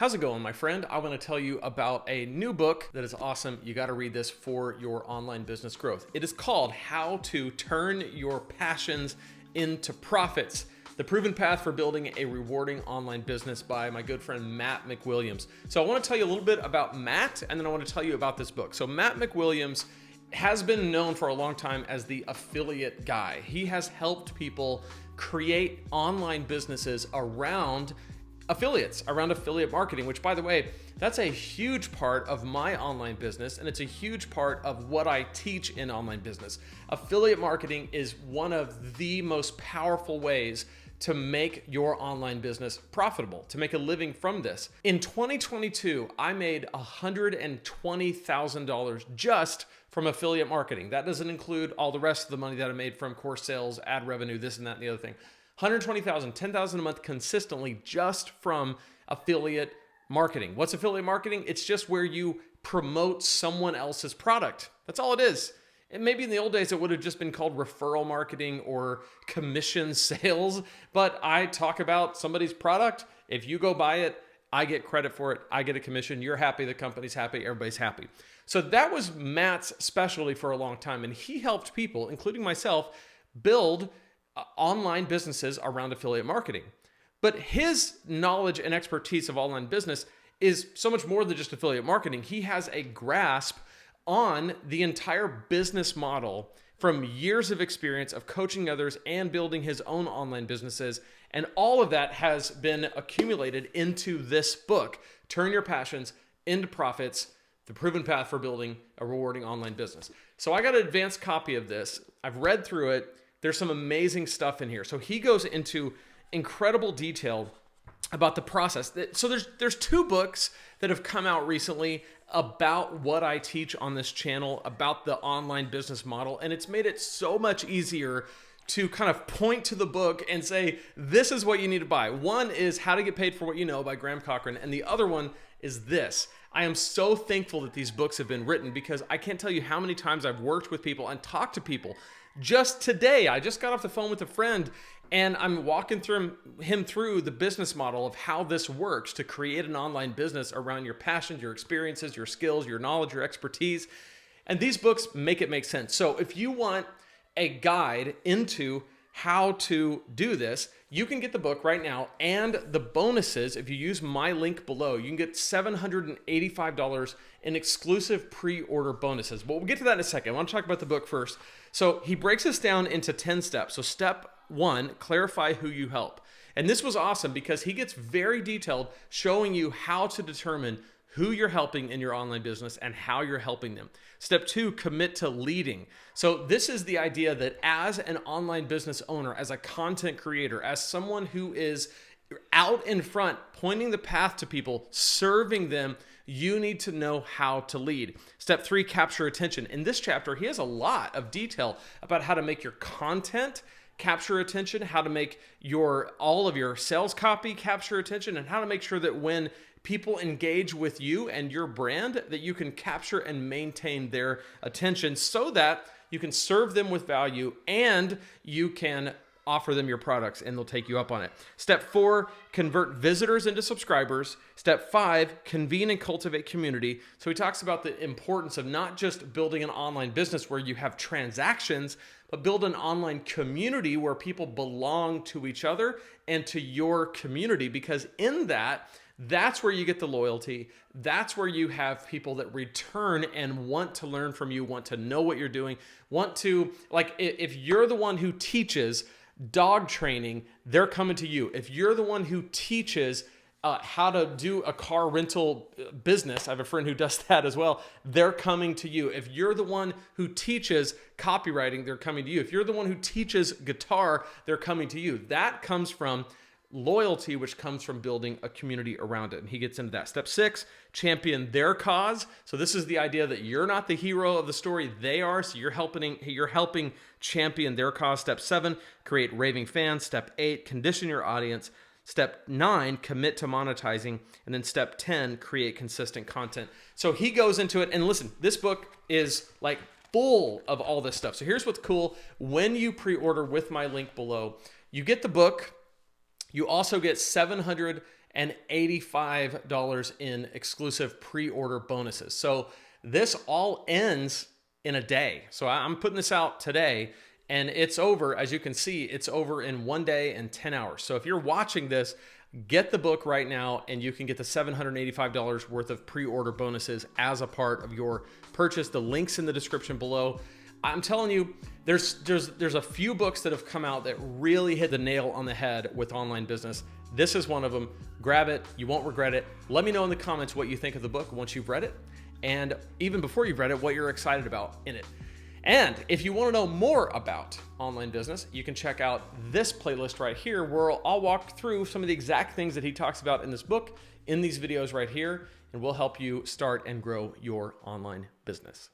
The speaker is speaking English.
How's it going, my friend? I want to tell you about a new book that is awesome. You got to read this for your online business growth. It is called How to Turn Your Passions into Profits: The Proven Path for Building a Rewarding Online Business by my good friend, Matt McWilliams. So I want to tell you a little bit about Matt, and then I want to tell you about this book. So Matt McWilliams has been known for a long time as the affiliate guy. He has helped people create online businesses around affiliates, around affiliate marketing, which, by the way, that's a huge part of my online business, and it's a huge part of what I teach in online business. Affiliate marketing is one of the most powerful ways to make your online business profitable, to make a living from this. In 2022, I made $120,000 just from affiliate marketing. That doesn't include all the rest of the money that I made from course sales, ad revenue, this and that and the other thing. 120,000, 10,000 a month consistently just from affiliate marketing. What's affiliate marketing? It's just where you promote someone else's product. That's all it is. And maybe in the old days, it would have just been called referral marketing or commission sales, but I talk about somebody's product. If you go buy it, I get credit for it. I get a commission. You're happy. The company's happy. Everybody's happy. So that was Matt's specialty for a long time. And he helped people, including myself, build online businesses around affiliate marketing. But his knowledge and expertise of online business is so much more than just affiliate marketing. He has a grasp on the entire business model from years of experience of coaching others and building his own online businesses. And all of that has been accumulated into this book, Turn Your Passions into Profits: The Proven Path for Building a Rewarding Online Business. So I got an advanced copy of this. I've read through it. There's some amazing stuff in here. So he goes into incredible detail about the process. So there's two books that have come out recently about what I teach on this channel, about the online business model, and it's made it so much easier to kind of point to the book and say, this is what you need to buy. One is How to Get Paid for What You Know by Graham Cochran, and the other one is this. I am so thankful that these books have been written, because I can't tell you how many times I've worked with people and talked to people. Just today, I just got off the phone with a friend, and I'm walking him through the business model of how this works to create an online business around your passions, your experiences, your skills, your knowledge, your expertise. And these books make it make sense. So if you want a guide into how to do this, you can get the book right now, and the bonuses, if you use my link below, you can get $785 in exclusive pre-order bonuses. But we'll get to that in a second. I want to talk about the book first. So he breaks this down into 10 steps. So step 1, clarify who you help. And this was awesome because he gets very detailed, showing you how to determine who you're helping in your online business and how you're helping them. Step 2, commit to leading. So this is the idea that as an online business owner, as a content creator, as someone who is out in front, pointing the path to people, serving them, you need to know how to lead. Step 3, capture attention. In this chapter, he has a lot of detail about how to make your content capture attention, how to make all of your sales copy capture attention, and how to make sure that when people engage with you and your brand, that you can capture and maintain their attention so that you can serve them with value and you can offer them your products and they'll take you up on it. Step 4, convert visitors into subscribers. Step 5, convene and cultivate community. So he talks about the importance of not just building an online business where you have transactions, but build an online community where people belong to each other and to your community, because in that's where you get the loyalty. That's where you have people that return and want to learn from you, want to know what you're doing, want to, like, if you're the one who teaches dog training, they're coming to you. If you're the one who teaches how to do a car rental business, I have a friend who does that as well, they're coming to you. If you're the one who teaches copywriting, they're coming to you. If you're the one who teaches guitar, they're coming to you. That comes from loyalty, which comes from building a community around it. And he gets into that. Step 6, champion their cause. So this is the idea that you're not the hero of the story, they are. So you're helping champion their cause. Step 7, create raving fans. Step 8, condition your audience. Step 9, commit to monetizing. And then step 10, create consistent content. So he goes into it, and listen, this book is like full of all this stuff. So here's what's cool. When you pre-order with my link below, you get the book. You also get $785 and $85 in exclusive pre-order bonuses. So this all ends in a day. So I'm putting this out today, and it's over. As you can see, it's over in 1 day and 10 hours. So if you're watching this, get the book right now, and you can get the $785 worth of pre-order bonuses as a part of your purchase. The link's in the description below. I'm telling you, there's a few books that have come out that really hit the nail on the head with online business. This is one of them. Grab it. You won't regret it. Let me know in the comments what you think of the book once you've read it, and even before you've read it, what you're excited about in it. And if you want to know more about online business, you can check out this playlist right here, where I'll walk through some of the exact things that he talks about in this book in these videos right here, and we'll help you start and grow your online business.